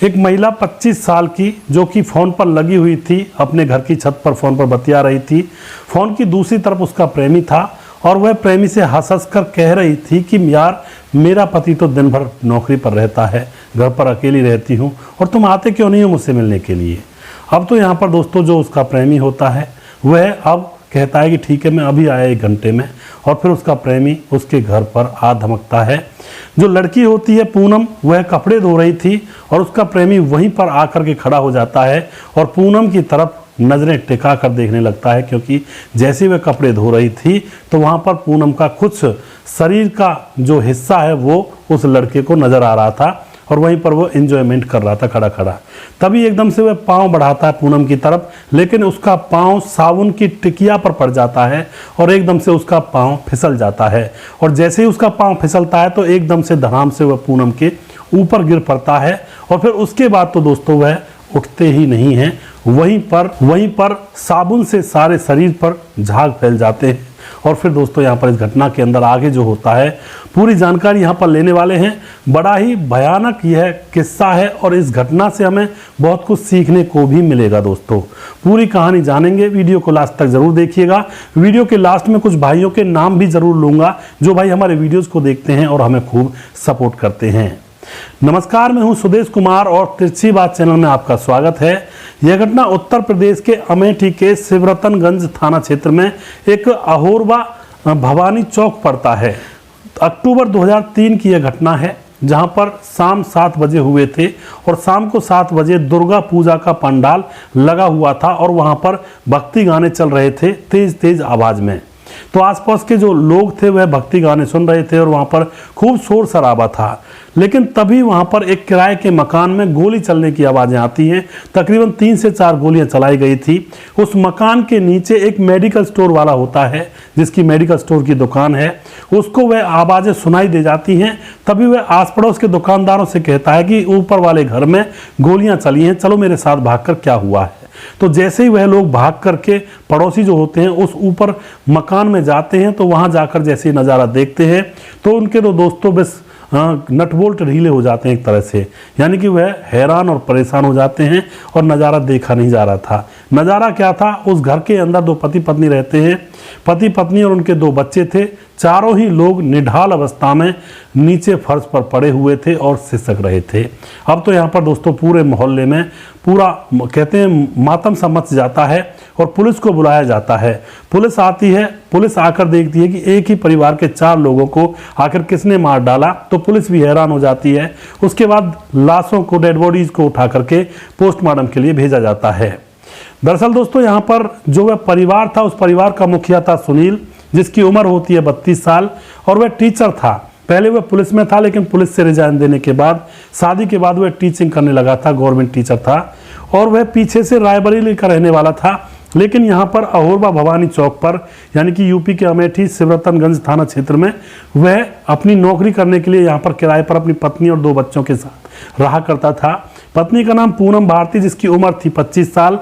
एक महिला 25 साल की जो कि फ़ोन पर लगी हुई थी, अपने घर की छत पर फ़ोन पर बतिया रही थी। फ़ोन की दूसरी तरफ उसका प्रेमी था और वह प्रेमी से हंस कर कह रही थी कि यार मेरा पति तो दिन भर नौकरी पर रहता है, घर पर अकेली रहती हूँ और तुम आते क्यों नहीं हो मुझसे मिलने के लिए। अब तो यहाँ पर दोस्तों जो उसका प्रेमी होता है वह अब कहता है कि ठीक है मैं अभी आया 1 घंटे में, और फिर उसका प्रेमी उसके घर पर आ धमकता है। जो लड़की होती है पूनम, वह कपड़े धो रही थी और उसका प्रेमी वहीं पर आकर के खड़ा हो जाता है और पूनम की तरफ नज़रें टिका कर देखने लगता है, क्योंकि जैसे वह कपड़े धो रही थी तो वहाँ पर पूनम का कुछ शरीर का जो हिस्सा है वो उस लड़के को नज़र आ रहा था और वहीं पर वो एंजॉयमेंट कर रहा था खड़ा खड़ा। तभी एकदम से वह पाँव बढ़ाता है पूनम की तरफ, लेकिन उसका पाँव साबुन की टिकिया पर पड़ जाता है और एकदम से उसका पाँव फिसल जाता है। और जैसे ही उसका पाँव फिसलता है तो एकदम से धड़ाम से वह पूनम के ऊपर गिर पड़ता है और फिर उसके बाद तो दोस्तों वह उठते ही नहीं हैं। वहीं पर साबुन से सारे शरीर पर झाग फैल जाते हैं। और फिर दोस्तों यहाँ पर इस घटना के अंदर आगे जो होता है पूरी जानकारी यहाँ पर लेने वाले हैं। बड़ा ही भयानक यह किस्सा है और इस घटना से हमें बहुत कुछ सीखने को भी मिलेगा। दोस्तों पूरी कहानी जानेंगे, वीडियो को लास्ट तक जरूर देखिएगा। वीडियो के लास्ट में कुछ भाइयों के नाम भी जरूर लूँगा जो भाई हमारे वीडियोज़ को देखते हैं और हमें खूब सपोर्ट करते हैं। नमस्कार, मैं हूं सुदेश कुमार और तिरछी बात चैनल में आपका स्वागत है। यह घटना उत्तर प्रदेश के अमेठी के शिवरतनगंज थाना क्षेत्र में एक अहोरबा भवानी चौक पड़ता है। अक्टूबर 2003 की यह घटना है, जहां पर शाम 7 बजे हुए थे और शाम को 7 बजे दुर्गा पूजा का पंडाल लगा हुआ था और वहां पर भक्ति गाने चल रहे थे तेज तेज आवाज में। तो आसपास के जो लोग थे वह भक्ति गाने सुन रहे थे और वहां पर खूब शोर शराबा था। लेकिन तभी वहां पर एक किराए के मकान में गोली चलने की आवाज़ें आती हैं। तकरीबन 3 से 4 गोलियां चलाई गई थी। उस मकान के नीचे एक मेडिकल स्टोर वाला होता है जिसकी मेडिकल स्टोर की दुकान है, उसको वह आवाज़ें सुनाई दे जाती हैं। तभी वह आस पड़ोस के दुकानदारों से कहता है कि ऊपर वाले घर में गोलियां चली हैं, चलो मेरे साथ भागकर क्या हुआ है। तो जैसे ही वह लोग भाग करके पड़ोसी जो होते हैं उस ऊपर मकान में जाते हैं तो वहां जाकर जैसे ही नज़ारा देखते हैं तो उनके दो दोस्तों बस नट बोल्ट ढीले हो जाते हैं एक तरह से, यानी कि वह हैरान और परेशान हो जाते हैं और नज़ारा देखा नहीं जा रहा था। नज़ारा क्या था, उस घर के अंदर 2 पति पत्नी रहते हैं, पति पत्नी और उनके 2 बच्चे थे। चारों ही लोग निढाल अवस्था में नीचे फर्श पर पड़े हुए थे और सिसक रहे थे। अब तो यहाँ पर दोस्तों पूरे मोहल्ले में पूरा कहते हैं मातम सा मच जाता है और पुलिस को बुलाया जाता है। पुलिस आती है, पुलिस आकर देखती है कि एक ही परिवार के 4 लोगों को आखिर किसने मार डाला। तो पुलिस भी हैरान हो जाती है। उसके बाद लाशों को, डेड बॉडीज को उठा करके पोस्टमार्टम के लिए भेजा जाता है। दरअसल दोस्तों यहाँ पर जो वह परिवार था, उस परिवार का मुखिया था सुनील, जिसकी उम्र होती है 32 साल और वह टीचर था। पहले वह पुलिस में था लेकिन पुलिस से रिजाइन देने के बाद शादी के बाद वह टीचिंग करने लगा था, गवर्नमेंट टीचर था और वह पीछे से रायबरेली का रहने वाला था। लेकिन यहाँ पर अहोरबा भवानी चौक पर यानी कि यूपी के अमेठी शिवरतनगंज थाना क्षेत्र में वह अपनी नौकरी करने के लिए यहाँ पर किराए पर अपनी पत्नी और 2 बच्चों के साथ रहा करता था। पत्नी का नाम पूनम भारती, जिसकी उम्र थी 25 साल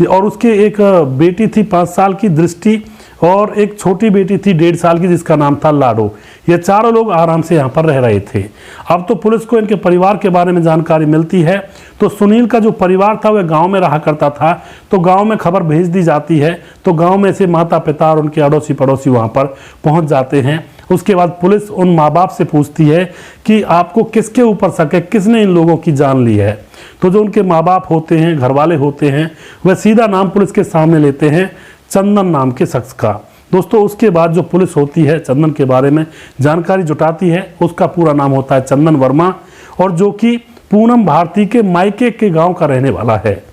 और उसके एक बेटी थी 5 साल की दृष्टि और एक छोटी बेटी थी 1.5 साल की जिसका नाम था लाडो। ये चारों लोग आराम से यहाँ पर रह रहे थे। अब तो पुलिस को इनके परिवार के बारे में जानकारी मिलती है। तो सुनील का जो परिवार था वह गांव में रहा करता था, तो गांव में खबर भेज दी जाती है। तो गांव में से माता पिता और उनके अड़ोसी पड़ोसी वहाँ पर पहुँच जाते हैं। उसके बाद पुलिस उन माँ बाप से पूछती है कि आपको किसके ऊपर शक है, किसने इन लोगों की जान ली है। तो जो उनके माँ बाप होते हैं, घर वाले होते हैं, वह सीधा नाम पुलिस के सामने लेते हैं, चंदन नाम के शख्स का। दोस्तों उसके बाद जो पुलिस होती है चंदन के बारे में जानकारी जुटाती है। उसका पूरा नाम होता है चंदन वर्मा और जो कि पूनम भारती के मायके के गांव का रहने वाला है।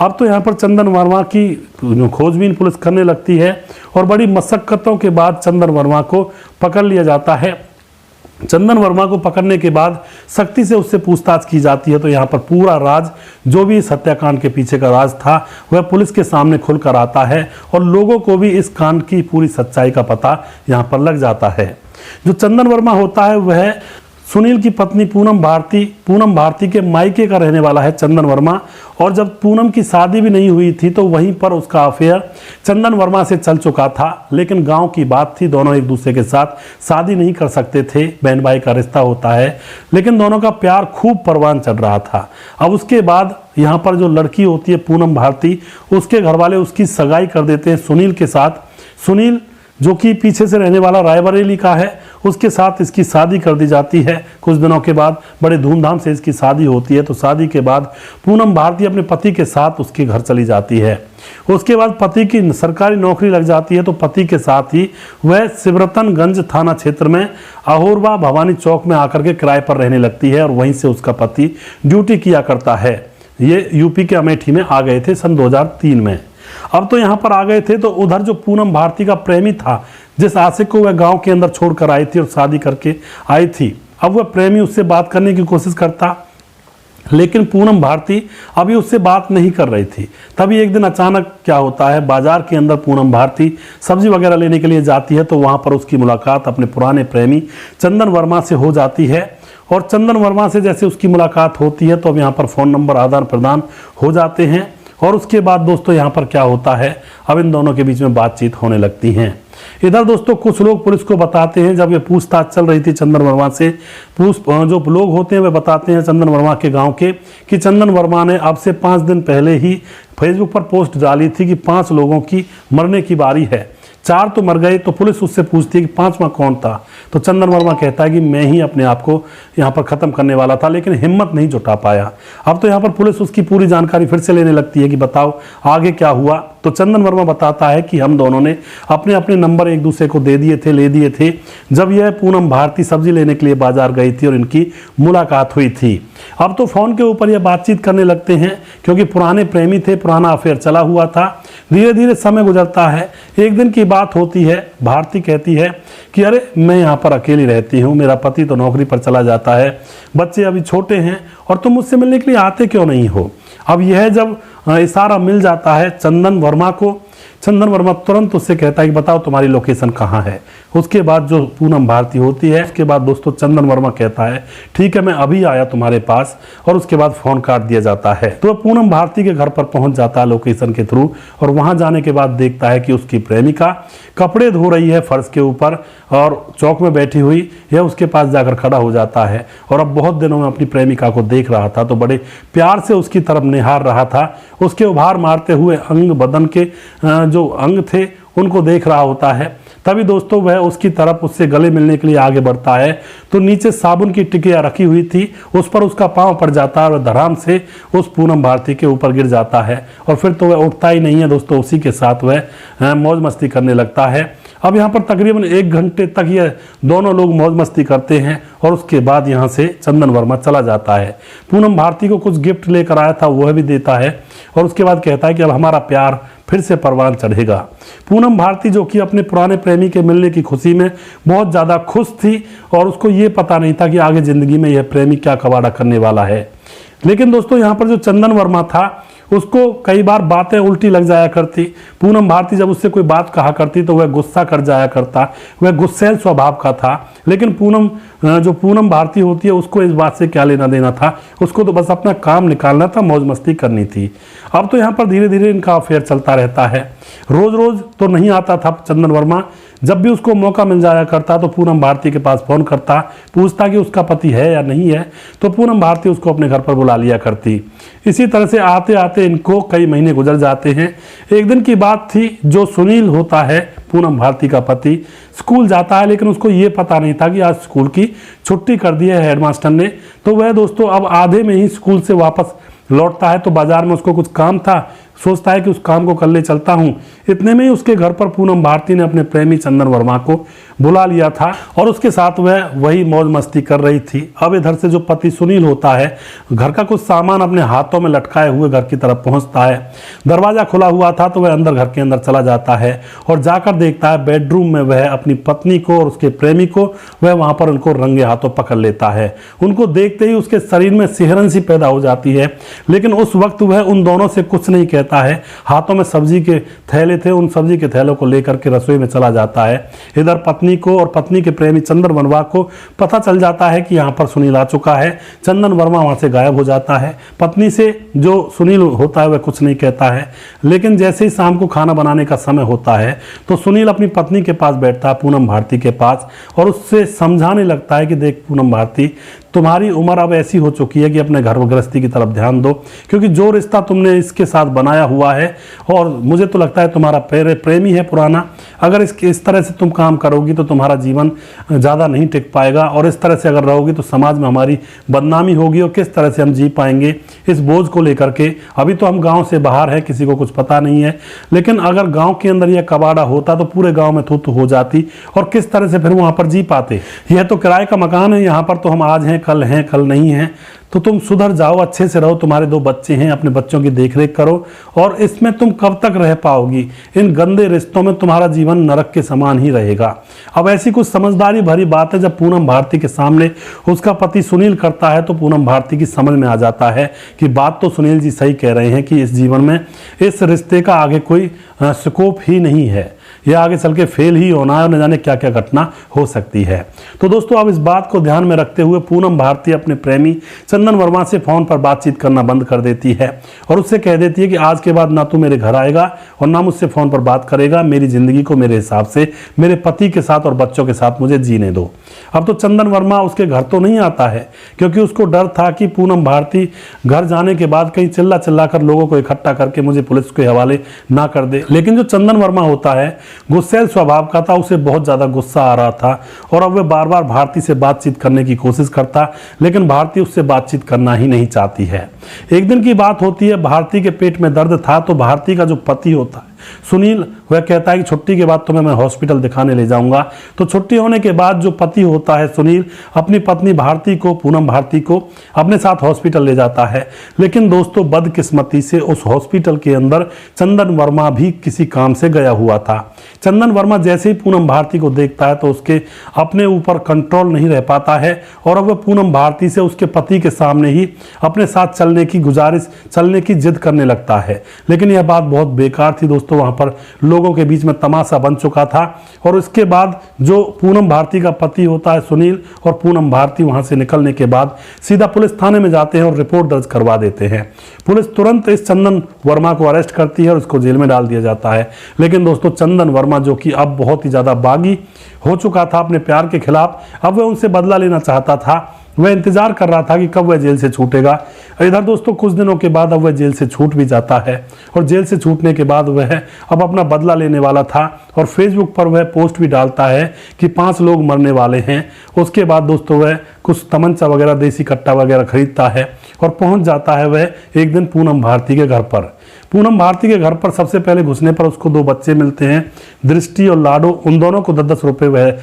अब तो यहाँ पर चंदन वर्मा की खोजबीन पुलिस करने लगती है और बड़ी मशक्कतों के बाद चंदन वर्मा को पकड़ लिया जाता है। चंदन वर्मा को पकड़ने के बाद सख्ती से उससे पूछताछ की जाती है। तो यहाँ पर पूरा राज, जो भी इस हत्याकांड के पीछे का राज था, वह पुलिस के सामने खुलकर आता है और लोगों को भी इस कांड की पूरी सच्चाई का पता यहाँ पर लग जाता है। जो चंदन वर्मा होता है वह सुनील की पत्नी पूनम भारती के मायके का रहने वाला है चंदन वर्मा। और जब पूनम की शादी भी नहीं हुई थी तो वहीं पर उसका अफेयर चंदन वर्मा से चल चुका था। लेकिन गांव की बात थी, दोनों एक दूसरे के साथ शादी नहीं कर सकते थे, बहन भाई का रिश्ता होता है, लेकिन दोनों का प्यार खूब परवान चढ़ रहा था। अब उसके बाद यहाँ पर जो लड़की होती है पूनम भारती, उसके घर वाले उसकी सगाई कर देते हैं सुनील के साथ। सुनील जो कि पीछे से रहने वाला रायबरेली का है, उसके साथ इसकी शादी कर दी जाती है। कुछ दिनों के बाद बड़े धूमधाम से इसकी शादी होती है। तो शादी के बाद पूनम भारती अपने पति के साथ उसके घर चली जाती है। उसके बाद पति की सरकारी नौकरी लग जाती है, तो पति के साथ ही वह सिमरतनगंज थाना क्षेत्र में अहोरवा भवानी चौक में आकर के किराए पर रहने लगती है और वहीं से उसका पति ड्यूटी किया करता है। ये यूपी के अमेठी में आ गए थे सन 2003 में। अब तो यहाँ पर आ गए थे, तो उधर जो पूनम भारती का प्रेमी था, जिस आशिक को वह गांव के अंदर छोड़कर आई थी और शादी करके आई थी, अब वह प्रेमी उससे बात करने की कोशिश करता, लेकिन पूनम भारती अभी उससे बात नहीं कर रही थी। तभी एक दिन अचानक क्या होता है, बाजार के अंदर पूनम भारती सब्जी वगैरह लेने के लिए जाती है, तो वहां पर उसकी मुलाकात अपने पुराने प्रेमी चंदन वर्मा से हो जाती है। और चंदन वर्मा से जैसे उसकी मुलाकात होती है तो अब यहाँ पर फ़ोन नंबर आदान प्रदान हो जाते हैं। और उसके बाद दोस्तों यहाँ पर क्या होता है, अब इन दोनों के बीच में बातचीत होने लगती हैं। इधर दोस्तों कुछ लोग पुलिस को बताते हैं, जब ये पूछताछ चल रही थी चंदन वर्मा से, जो लोग होते हैं वे बताते हैं चंदन वर्मा के गांव के, कि चंदन वर्मा ने अब से 5 दिन पहले ही फेसबुक पर पोस्ट डाली थी कि 5 लोगों की मरने की बारी है, 4 तो मर गए। तो पुलिस उससे पूछती है कि 5वां कौन था, तो चंदन वर्मा कहता है कि मैं ही अपने आप को यहाँ पर ख़त्म करने वाला था, लेकिन हिम्मत नहीं जुटा पाया। अब तो यहाँ पर पुलिस उसकी पूरी जानकारी फिर से लेने लगती है कि बताओ आगे क्या हुआ। तो चंदन वर्मा बताता है कि हम दोनों ने अपने अपने नंबर एक दूसरे को ले दिए थे जब यह पूनम भारती सब्जी लेने के लिए बाजार गई थी और इनकी मुलाकात हुई थी। अब तो फ़ोन के ऊपर यह बातचीत करने लगते हैं, क्योंकि पुराने प्रेमी थे, पुराना अफेयर चला हुआ था। धीरे धीरे समय गुजरता है। एक दिन की बात होती है, भारती कहती है कि अरे मैं यहाँ पर अकेली रहती हूँ, मेरा पति तो नौकरी पर चला जाता है, बच्चे अभी छोटे हैं, और तुम मुझसे मिलने के लिए आते क्यों नहीं हो। अब यह जब इशारा मिल जाता है चंदन वर्मा को, चंदन वर्मा तुरंत उससे कहता है कि बताओ तुम्हारी लोकेशन कहाँ है। उसके बाद जो पूनम भारती होती है, उसके बाद दोस्तों चंदन वर्मा कहता है ठीक है मैं अभी आया तुम्हारे पास, और उसके बाद फ़ोन काट दिया जाता है। तो पूनम भारती के घर पर पहुंच जाता है लोकेशन के थ्रू, और वहां जाने के बाद देखता है कि उसकी प्रेमिका कपड़े धो रही है फर्श के ऊपर, और चौक में बैठी हुई यह उसके पास जाकर खड़ा हो जाता है। और अब बहुत दिनों में अपनी प्रेमिका को देख रहा था, तो बड़े प्यार से उसकी तरफ निहार रहा था। उसके उभार मारते हुए अंग बदन के जो अंग थे उनको देख रहा होता है। तभी दोस्तों वह उसकी तरफ उससे गले मिलने के लिए आगे बढ़ता है, तो नीचे साबुन की टिकिया रखी हुई थी, उस पर उसका पांव पड़ जाता है और धड़ाम से उस पूनम भारती के ऊपर गिर जाता है। और फिर तो वह उठता ही नहीं है दोस्तों, उसी के साथ वह मौज मस्ती करने लगता है। अब यहाँ पर तकरीबन 1 घंटे तक ये दोनों लोग मौज मस्ती करते हैं, और उसके बाद यहाँ से चंदन वर्मा चला जाता है। पूनम भारती को कुछ गिफ्ट लेकर आया था, वह भी देता है, और उसके बाद कहता है कि अब हमारा प्यार फिर से परवान चढ़ेगा। पूनम भारती जो कि अपने पुराने प्रेमी के मिलने की खुशी में बहुत ज़्यादा खुश थी, और उसको ये पता नहीं था कि आगे ज़िंदगी में यह प्रेमी क्या कबाड़ा करने वाला है। लेकिन दोस्तों यहाँ पर जो चंदन वर्मा था, उसको कई बार बातें उल्टी लग जाया करती। पूनम भारती जब उससे कोई बात कहा करती तो वह गुस्सा कर जाया करता, वह गुस्सैल स्वभाव का था। लेकिन पूनम भारती होती है, उसको इस बात से क्या लेना देना था, उसको तो बस अपना काम निकालना था, मौज मस्ती करनी थी। अब तो यहाँ पर धीरे धीरे इनका अफेयर चलता रहता है। रोज रोज तो नहीं आता था चंदन वर्मा, जब भी उसको मौका मिल जाया करता तो पूनम भारती के पास फ़ोन करता, पूछता कि उसका पति है या नहीं है, तो पूनम भारती उसको अपने घर पर बुला लिया करती। इसी तरह से आते आते इनको कई महीने गुजर जाते हैं। एक दिन की बात थी, जो सुनील होता है पूनम भारती का पति, स्कूल जाता है, लेकिन उसको ये पता नहीं था कि आज स्कूल की छुट्टी कर दी है हेडमास्टर ने। तो वह दोस्तों अब आधे में ही स्कूल से वापस लौटता है, तो बाजार में उसको कुछ काम था, सोचता है कि उस काम को कर ले चलता हूँ। इतने में ही उसके घर पर पूनम भारती ने अपने प्रेमी चंदन वर्मा को बुला लिया था, और उसके साथ वह वही मौज मस्ती कर रही थी। अब इधर से जो पति सुनील होता है, घर का कुछ सामान अपने हाथों में लटकाए हुए घर की तरफ पहुंचता है। दरवाजा खुला हुआ था, तो वह अंदर घर के अंदर चला जाता है, और जाकर देखता है बेडरूम में वह अपनी पत्नी को और उसके प्रेमी को, वह वहां पर उनको रंगे हाथों पकड़ लेता है। उनको देखते ही उसके शरीर में सिहरन सी पैदा हो जाती है, लेकिन उस वक्त वह उन दोनों से कुछ नहीं कहता है। हाथों में सब्जी के थैले थे, उन सब्जी के थैलों को लेकर के रसोई में चला जाता है। इधर पत्नी पत्नी को और पत्नी के प्रेमी चंदन वर्मा को पता चल जाता है कि यहाँ पर सुनील आ चुका है। चंदन वर्मा वहाँ से गायब हो जाता है। पत्नी से जो सुनील होता है वह कुछ नहीं कहता है, लेकिन जैसे ही शाम को खाना बनाने का समय होता है तो सुनील अपनी पत्नी के पास बैठता है, पूनम भारती के पास, और उससे समझाने लगता है कि देख पूनम भारती, तुम्हारी उम्र अब ऐसी हो चुकी है कि अपने घर गृहस्थी की तरफ ध्यान दो, क्योंकि जो रिश्ता तुमने इसके साथ बनाया हुआ है और मुझे तो लगता है तुम्हारा प्रेमी है पुराना, अगर इस तरह से तुम काम करोगी तो तुम्हारा जीवन ज़्यादा नहीं टिक पाएगा, और इस तरह से अगर रहोगी तो समाज में हमारी बदनामी होगी और किस तरह से हम जी पाएंगे इस बोझ को लेकर के। अभी तो हम गाँव से बाहर हैं, किसी को कुछ पता नहीं है, लेकिन अगर गाँव के अंदर यह कबाड़ा होता तो पूरे गाँव में थू हो जाती और किस तरह से फिर वहाँ पर जी पाते। यह तो किराए का मकान है, यहाँ पर तो हम आज हैं कल नहीं हैं, तो तुम सुधर जाओ, अच्छे से रहो, तुम्हारे 2 बच्चे हैं, अपने बच्चों की देखरेख करो, और इसमें तुम कब तक रह पाओगी? इन गंदे रिश्तों में तुम्हारा जीवन नरक के समान ही रहेगा। अब ऐसी कुछ समझदारी भरी बात है जब पूनम भारती के सामने उसका पति सुनील करता है तो पूनम भारती की समझ में आ जाता है कि बात तो सुनील जी सही कह रहे हैं कि इस जीवन में इस रिश्ते का आगे कोई स्कोप ही नहीं है, यह आगे चल के फेल ही होना है और न जाने क्या क्या घटना हो सकती है। तो दोस्तों अब इस बात को ध्यान में रखते हुए पूनम भारती अपने प्रेमी चंदन वर्मा से फोन पर बातचीत करना बंद कर देती है और उससे कह देती है कि आज के बाद ना तू मेरे घर आएगा और ना मुझसे फोन पर बात करेगा, मेरी जिंदगी को मेरे हिसाब से मेरे पति के साथ और बच्चों के साथ मुझे जीने दो। अब तो चंदन वर्मा उसके घर तो नहीं आता है, क्योंकि उसको डर था कि पूनम भारती घर जाने के बाद कहीं चिल्ला चिल्ला कर लोगों को इकट्ठा करके मुझे पुलिस के हवाले ना कर दे। लेकिन जो चंदन वर्मा होता है गुस्सैल स्वभाव का था, उसे बहुत ज्यादा गुस्सा आ रहा था और अब वह बार बार भारती से बातचीत करने की कोशिश करता, लेकिन भारती उससे बातचीत करना ही नहीं चाहती है। एक दिन की बात होती है, भारती के पेट में दर्द था तो भारती का जो पति होता है सुनील, वह कहता है कि छुट्टी के बाद तुम्हें मैं हॉस्पिटल दिखाने ले जाऊंगा। तो छुट्टी होने के बाद जो पति होता है सुनील अपनी पत्नी भारती को, पूनम भारती को अपने साथ हॉस्पिटल ले जाता है। लेकिन दोस्तों बदकिस्मती से उस हॉस्पिटल के अंदर चंदन वर्मा भी किसी काम से गया हुआ था। चंदन वर्मा जैसे ही पूनम भारती को देखता है तो उसके अपने ऊपर कंट्रोल नहीं रह पाता है और अब वह पूनम भारती से उसके पति के सामने ही अपने साथ चलने की जिद करने लगता है। लेकिन यह बात बहुत बेकार थी दोस्तों, वहां पर लोगों के बीच में तमाशा बन चुका था और उसके बाद जो पूनम भारती का पति होता है सुनील और पूनम भारती वहां से निकलने के बाद सीधा पुलिस थाने में जाते हैं और रिपोर्ट दर्ज करवा देते हैं। पुलिस तुरंत इस चंदन वर्मा को अरेस्ट करती है और उसको जेल में डाल दिया जाता है। लेकिन दोस्तों चंदन वर्मा जो कि अब बहुत ही ज्यादा बागी हो चुका था अपने प्यार के खिलाफ, अब वह उनसे बदला लेना चाहता था। वह इंतजार कर रहा था कि कब वह जेल से छूटेगा। इधर दोस्तों कुछ दिनों के बाद अब वह जेल से छूट भी जाता है और जेल से छूटने के बाद वह अब अपना बदला लेने वाला था और फेसबुक पर वह पोस्ट भी डालता है कि 5 लोग मरने वाले हैं। उसके बाद दोस्तों वह कुछ तमंचा वगैरह, देसी कट्टा वगैरह खरीदता है और पहुंच जाता है वह एक दिन पूनम भारती के घर पर। पूनम भारती के घर पर सबसे पहले घुसने पर उसको 2 बच्चे मिलते हैं, दृष्टि और लाडो। उन दोनों को 10-10 रुपए वह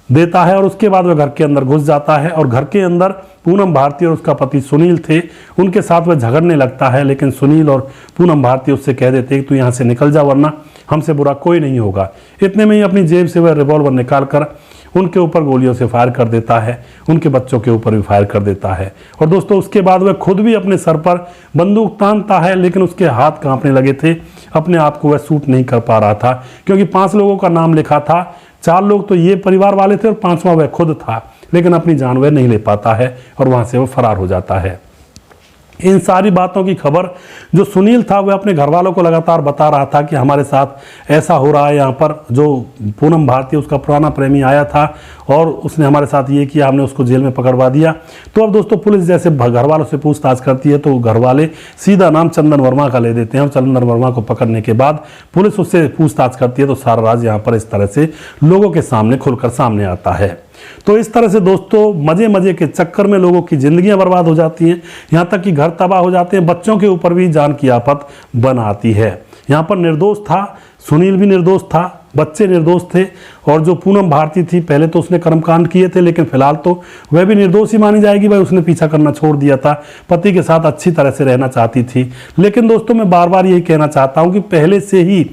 देता है और उसके बाद वह घर के अंदर घुस जाता है और घर के अंदर पूनम भारती और उसका पति सुनील थे, उनके साथ वह झगड़ने लगता है। लेकिन सुनील और पूनम भारती उससे कह देते हैं कि तू यहाँ से निकल जा वरना हमसे बुरा कोई नहीं होगा। इतने में ही अपनी जेब से वह रिवॉल्वर निकालकर उनके ऊपर गोलियों से फायर कर देता है, उनके बच्चों के ऊपर भी फायर कर देता है। और दोस्तों उसके बाद वह खुद भी अपने सर पर बंदूक तानता है, लेकिन उसके हाथ कांपने लगे थे, अपने आप को वह शूट नहीं कर पा रहा था क्योंकि 5 लोगों का नाम लिखा था। 4 लोग तो ये परिवार वाले थे और 5वां वह खुद था, लेकिन अपनी जान वह नहीं ले पाता है और वहां से वह फरार हो जाता है। इन सारी बातों की खबर जो सुनील था वह अपने घर वालों को लगातार बता रहा था कि हमारे साथ ऐसा हो रहा है, यहाँ पर जो पूनम भारती उसका पुराना प्रेमी आया था और उसने हमारे साथ ये किया, हमने उसको जेल में पकड़वा दिया। तो अब दोस्तों पुलिस जैसे घर वालों से पूछताछ करती है तो घर वाले सीधा नाम चंदन वर्मा का ले देते हैं और चंदन वर्मा को पकड़ने के बाद पुलिस उससे पूछताछ करती है तो सारा राज यहाँ पर इस तरह से लोगों के सामने खुलकर सामने आता है। तो इस तरह से दोस्तों मजे के चक्कर में लोगों की जिंदगियां बर्बाद हो जाती हैं, यहाँ तक कि घर तबाह हो जाते हैं, बच्चों के ऊपर भी जान की आफत बन आती है। यहाँ पर निर्दोष था, सुनील भी निर्दोष था, बच्चे निर्दोष थे और जो पूनम भारती थी पहले तो उसने कर्मकांड किए थे, लेकिन फिलहाल तो वह भी निर्दोष ही मानी जाएगी। भाई उसने पीछा करना छोड़ दिया था, पति के साथ अच्छी तरह से रहना चाहती थी। लेकिन दोस्तों मैं बार बार यही कहना चाहता हूं कि पहले से ही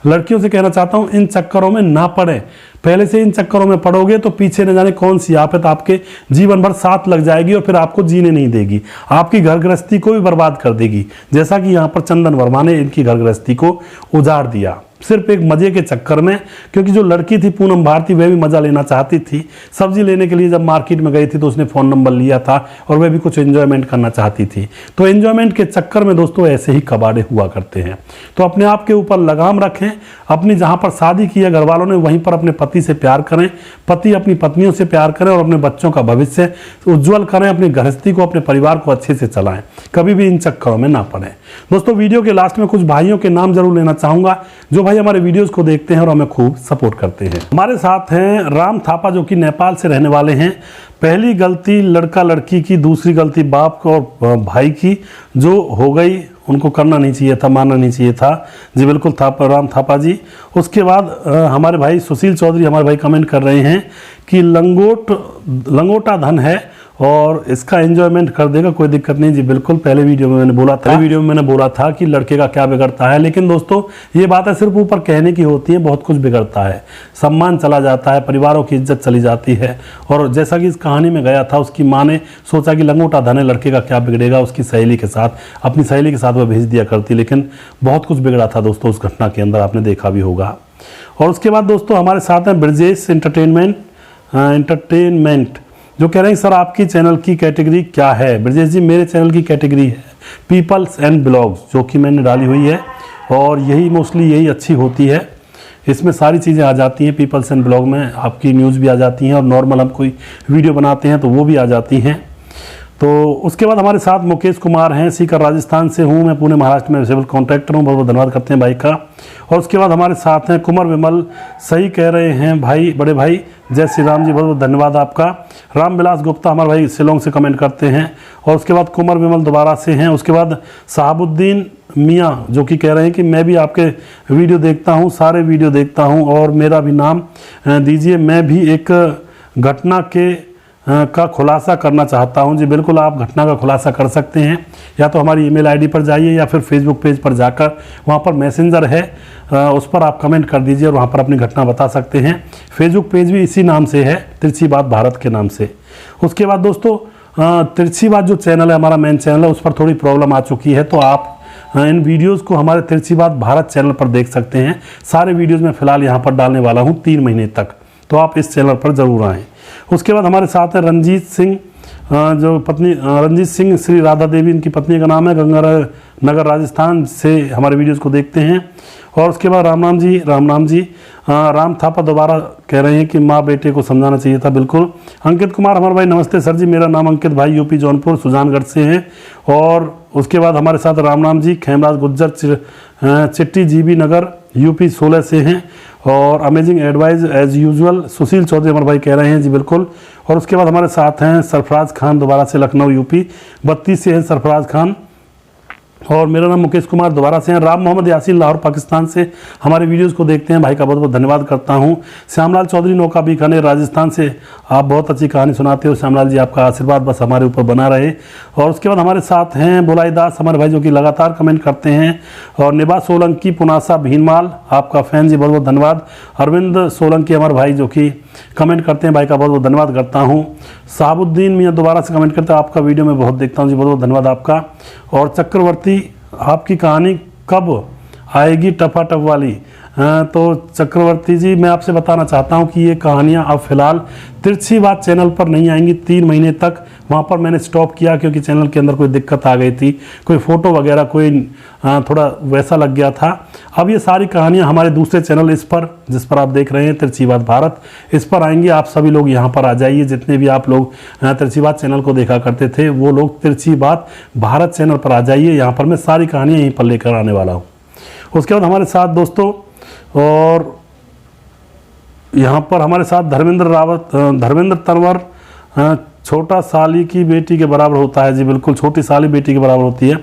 लड़कियों से कहना चाहता हूं इन चक्करों में ना पड़े। पहले से इन चक्करों में पड़ोगे तो पीछे न जाने कौन सी आफत आपके जीवन भर साथ लग जाएगी और फिर आपको जीने नहीं देगी, आपकी घर गृहस्थी को भी बर्बाद कर देगी, जैसा कि यहाँ पर चंदन वर्मा ने इनकी घर गृहस्थी को उजाड़ दिया सिर्फ एक मजे के चक्कर में। क्योंकि जो लड़की थी पूनम भारती वह भी मज़ा लेना चाहती थी। सब्जी लेने के लिए जब मार्केट में गई थी तो उसने फ़ोन नंबर लिया था और वह भी कुछ एंजॉयमेंट करना चाहती थी। तो एंजॉयमेंट के चक्कर में दोस्तों ऐसे ही कबाड़े हुआ करते हैं। तो अपने आप के ऊपर लगाम रखें। अपनी जहाँ पर शादी की है घर वालों ने वहीं पर अपने पति से प्यार करें, पति अपनी पत्नियों से प्यार करें और अपने बच्चों का भविष्य उज्जवल करें। अपनी गृहस्थी को, अपने परिवार को अच्छे से चलाएं, कभी भी इन चक्करों में ना पड़े। दोस्तों वीडियो के लास्ट में कुछ भाइयों के नाम जरूर लेना चाहूंगा जो भाई हमारे वीडियोस को देखते हैं और हमें खूब सपोर्ट करते हैं। हमारे साथ हैं राम थापा जो कि नेपाल से रहने वाले हैं। पहली गलती लड़का लड़की की, दूसरी गलती बाप और भाई की जो हो गई उनको करना नहीं चाहिए था, मानना नहीं चाहिए था। जी बिल्कुल राम थापा जी। उसके बाद हमारे भाई सुशील चौधरी हमारे भाई कमेंट कर रहे हैं कि लंगोटा धन है और इसका एंजॉयमेंट कर देगा, कोई दिक्कत नहीं। जी बिल्कुल, पहले वीडियो में मैंने बोला था कि लड़के का क्या बिगड़ता है, लेकिन दोस्तों ये बातें सिर्फ ऊपर कहने की होती है, बहुत कुछ बिगड़ता है। सम्मान चला जाता है, परिवारों की इज्जत चली जाती है। और जैसा कि इस कहानी में गया था, उसकी माँ ने सोचा कि लंगोटा धन है, लड़के का क्या बिगड़ेगा, उसकी सहेली के साथ, अपनी सहेली के साथ वह भेज दिया करती, लेकिन बहुत कुछ बिगड़ा था दोस्तों उस घटना के अंदर, आपने देखा भी होगा। और उसके बाद दोस्तों हमारे साथ हैं ब्रजेश एंटरटेनमेंट जो कह रहे हैं सर आपकी चैनल की कैटेगरी क्या है। ब्रजेश जी मेरे चैनल की कैटेगरी है पीपल्स एंड ब्लॉग्स, जो कि मैंने डाली हुई है और यही मोस्टली यही अच्छी होती है। इसमें सारी चीज़ें आ जाती हैं। पीपल्स एंड ब्लॉग में आपकी न्यूज़ भी आ जाती हैं और नॉर्मल हम कोई वीडियो बनाते हैं तो वो भी आ जाती हैं। तो उसके बाद हमारे साथ मुकेश कुमार हैं, सीकर राजस्थान से हूँ मैं, पुणे महाराष्ट्र में सिविल कॉन्ट्रैक्टर हूँ। बहुत बहुत धन्यवाद करते हैं भाई का। और उसके बाद हमारे साथ हैं कुमार विमल, सही कह रहे हैं भाई, बड़े भाई, जय श्री राम जी, बहुत बहुत धन्यवाद आपका। राम विलास गुप्ता हमारे भाई शिलोंग से कमेंट करते हैं। और उसके बाद कुमार विमल दोबारा से हैं। उसके बाद साहबुद्दीन मियाँ जो कि कह रहे हैं कि मैं भी आपके वीडियो देखता हूँ, सारे वीडियो देखता हूँ और मेरा भी नाम दीजिए, मैं भी एक घटना का खुलासा करना चाहता हूं। जी बिल्कुल, आप घटना का खुलासा कर सकते हैं, या तो हमारी ईमेल आईडी पर जाइए या फिर फेसबुक पेज पर जाकर, वहां पर मैसेंजर है, उस पर आप कमेंट कर दीजिए और वहां पर अपनी घटना बता सकते हैं। फेसबुक पेज भी इसी नाम से है, तिरछी बात भारत के नाम से। उसके बाद दोस्तों तिरछी बात जो चैनल है हमारा मेन चैनल है, उस पर थोड़ी प्रॉब्लम आ चुकी है, तो आप इन वीडियोज़ को हमारे तिरछी बात भारत चैनल पर देख सकते हैं। सारे वीडियोज़ मैं फिलहाल यहाँ पर डालने वाला हूँ 3 महीने तक, तो आप इस चैनल पर ज़रूर आएँ। उसके बाद हमारे साथ है रंजीत सिंह, जो पत्नी रंजीत सिंह श्री राधा देवी इनकी पत्नी का नाम है, गंगानगर राजस्थान से हमारे वीडियोस को देखते हैं। और उसके बाद राम नाम जी राम थापा दोबारा कह रहे हैं कि माँ बेटे को समझाना चाहिए था। बिल्कुल। अंकित कुमार हमारे भाई, नमस्ते सर जी, मेरा नाम अंकित भाई, यूपी जौनपुर सुजानगढ़ से हैं। और उसके बाद हमारे साथ राम जी खेमराज गुज्जर चिट्टी जीबी नगर यूपी 16 से हैं। और amazing advice as usual Sushil Chaudhary हमारे भाई कह रहे हैं। जी बिल्कुल। और उसके बाद हमारे साथ हैं सरफराज खान दोबारा से लखनऊ यूपी 32 से हैं सरफराज खान। और मेरा नाम मुकेश कुमार दोबारा से हैं। राम मोहम्मद यासीन लाहौर पाकिस्तान से हमारे वीडियोस को देखते हैं, भाई का बहुत बहुत धन्यवाद करता हूं। श्यामलाल चौधरी नौका बीकानेर राजस्थान से, आप बहुत अच्छी कहानी सुनाते हो श्यामलाल जी, आपका आशीर्वाद बस हमारे ऊपर बना रहे। और उसके बाद हमारे साथ हैं बुलाई दास हमारे भाई जो कि लगातार कमेंट करते हैं। और निभा सोलंकी पुनासा भीनमाल, आपका फैन जी, बहुत बहुत धन्यवाद। अरविंद सोलंकी हमारे भाई जो कि कमेंट करते हैं, भाई का बहुत बहुत धन्यवाद करता हूँ। साहबुद्दीन मियाँ दोबारा से कमेंट करते हैं, आपका वीडियो मैं बहुत देखता हूँ जी, बहुत बहुत धन्यवाद आपका। और चक्रवर्ती, आपकी कहानी कब आएगी टपाटप वाली? तो चक्रवर्ती जी मैं आपसे बताना चाहता हूं कि ये कहानियां अब फिलहाल तिरछी बात चैनल पर नहीं आएंगी 3 महीने तक। वहां पर मैंने स्टॉप किया क्योंकि चैनल के अंदर कोई दिक्कत आ गई थी, कोई फ़ोटो वगैरह कोई थोड़ा वैसा लग गया था। अब ये सारी कहानियां हमारे दूसरे चैनल इस पर, जिस पर आप देख रहे हैं तिरछी बात भारत, इस पर आएंगी। आप सभी लोग यहाँ पर आ जाइए, जितने भी आप लोग तिरछी बात चैनल को देखा करते थे वो लोग तिरछी बात भारत चैनल पर आ जाइए। यहाँ पर मैं सारी कहानियाँ यहीं पर लेकर आने वाला हूँ। उसके बाद हमारे साथ दोस्तों, और यहाँ पर हमारे साथ धर्मेंद्र तंवर, छोटा साली की बेटी के बराबर होता है। जी बिल्कुल, छोटी साली बेटी के बराबर होती है।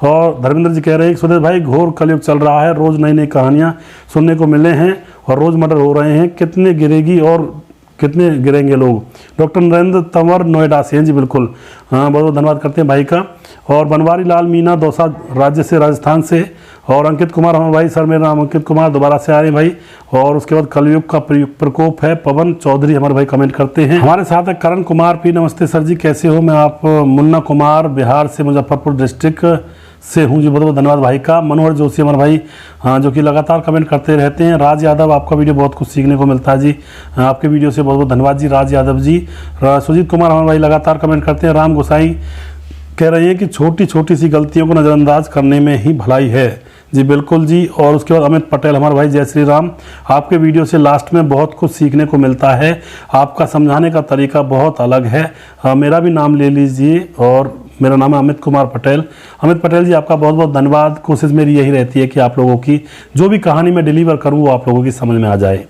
और धर्मेंद्र जी कह रहे हैं कि सुरेश भाई घोर कलयुग चल रहा है, रोज़ नई नई कहानियाँ सुनने को मिले हैं और रोज़ मर्डर हो रहे हैं, कितने गिरेगी और कितने गिरेंगे लोग? डॉक्टर नरेंद्र तंवर नोएडा से हैं। जी बिल्कुल, हाँ बहुत बहुत धन्यवाद करते हैं भाई का। और बनवारी लाल मीना दौसा राज्य से, राजस्थान से। और अंकित कुमार हमारे भाई, सर मेरा नाम अंकित कुमार, दोबारा से आ रहे हैं भाई। और उसके बाद कलयुग का प्रकोप है, पवन चौधरी हमारे भाई कमेंट करते हैं। हमारे साथ है करण कुमार पी, नमस्ते सर जी कैसे हो? मैं आप मुन्ना कुमार बिहार से, मुजफ्फरपुर डिस्ट्रिक्ट से हूँ जी, बहुत बहुत धन्यवाद भाई का। मनोहर जोशी हमारे भाई जो कि लगातार कमेंट करते रहते हैं। राज यादव, आपका वीडियो बहुत कुछ सीखने को मिलता है जी, आपके वीडियो से बहुत बहुत धन्यवाद जी राज यादव जी। सुजीत कुमार हमारे भाई लगातार कमेंट करते हैं। राम गोसाई कह रहे हैं कि छोटी छोटी सी गलतियों को नज़रअंदाज करने में ही भलाई है जी, बिल्कुल जी। और उसके बाद अमित पटेल हमारे भाई, जय श्री राम, आपके वीडियो से लास्ट में बहुत कुछ सीखने को मिलता है, आपका समझाने का तरीका बहुत अलग है। मेरा भी नाम ले लीजिए, और मेरा नाम है अमित कुमार पटेल। अमित पटेल जी, आपका बहुत बहुत धन्यवाद। कोशिश मेरी यही रहती है कि आप लोगों की जो भी कहानी मैं डिलीवर करूं वो आप लोगों की समझ में आ जाए।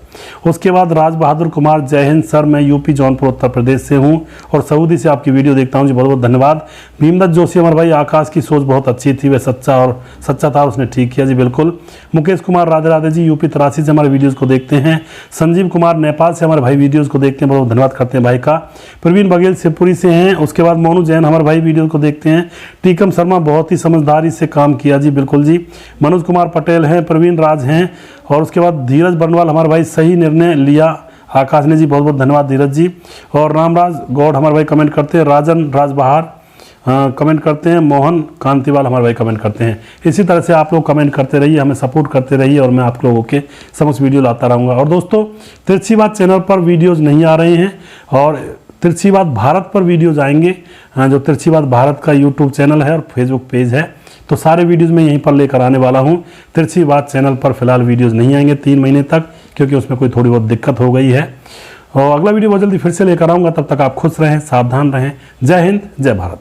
उसके बाद राज बहादुर कुमार, जय हिंद सर, मैं यूपी जौनपुर उत्तर प्रदेश से हूं और सऊदी से आपकी वीडियो देखता हूं जी, बहुत बहुत धन्यवाद। भीमदत्त जोशी हमारे भाई, आकाश की सोच बहुत अच्छी थी, वह सच्चा था, उसने ठीक किया जी, बिल्कुल। मुकेश कुमार, राधे राधे जी, यूपी 83 से हमारे वीडियोज़ को देखते हैं। संजीव कुमार नेपाल से हमारे भाई वीडियोज़ को देखते हैं, बहुत बहुत धन्यवाद करते हैं भाई का। प्रवीण बघेल शिवपुरी से हैं। उसके बाद मोनू जैन हमारे भाई वीडियो को देखते हैं। टीकम शर्मा, बहुत ही समझदारी से काम किया जी, बिल्कुल जी। मनोज कुमार पटेल हैं। प्रवीण राज हैं। और उसके बाद धीरज बरनवाल हमारे भाई, सही निर्णय लिया आकाश ने जी, बहुत बहुत धन्यवाद धीरज जी। और रामराज गौड़ हमारे भाई कमेंट करते हैं। राजन राजबहार कमेंट करते हैं। मोहन कांतिवाल हमारे भाई कमेंट करते हैं। इसी तरह से आप लोग कमेंट करते रहिए, हमें सपोर्ट करते रहिए, और मैं आप लोगों के समक्ष वीडियो लाता रहूँगा। और दोस्तों, तिरछी बात चैनल पर वीडियोज़ नहीं आ रहे हैं, और तिरछी बात भारत पर वीडियोज़ आएंगे। जो तिरछी बात भारत का यूट्यूब चैनल है और फेसबुक पेज है, तो सारे वीडियोज़ मैं यहीं पर लेकर आने वाला हूँ। तिरछी बात चैनल पर फिलहाल वीडियोज़ नहीं आएंगे 3 महीने तक, क्योंकि उसमें कोई थोड़ी बहुत दिक्कत हो गई है। और अगला वीडियो बहुत जल्दी फिर से लेकर आऊँगा, तब तक आप खुश रहें, सावधान रहें। जय हिंद, जय भारत।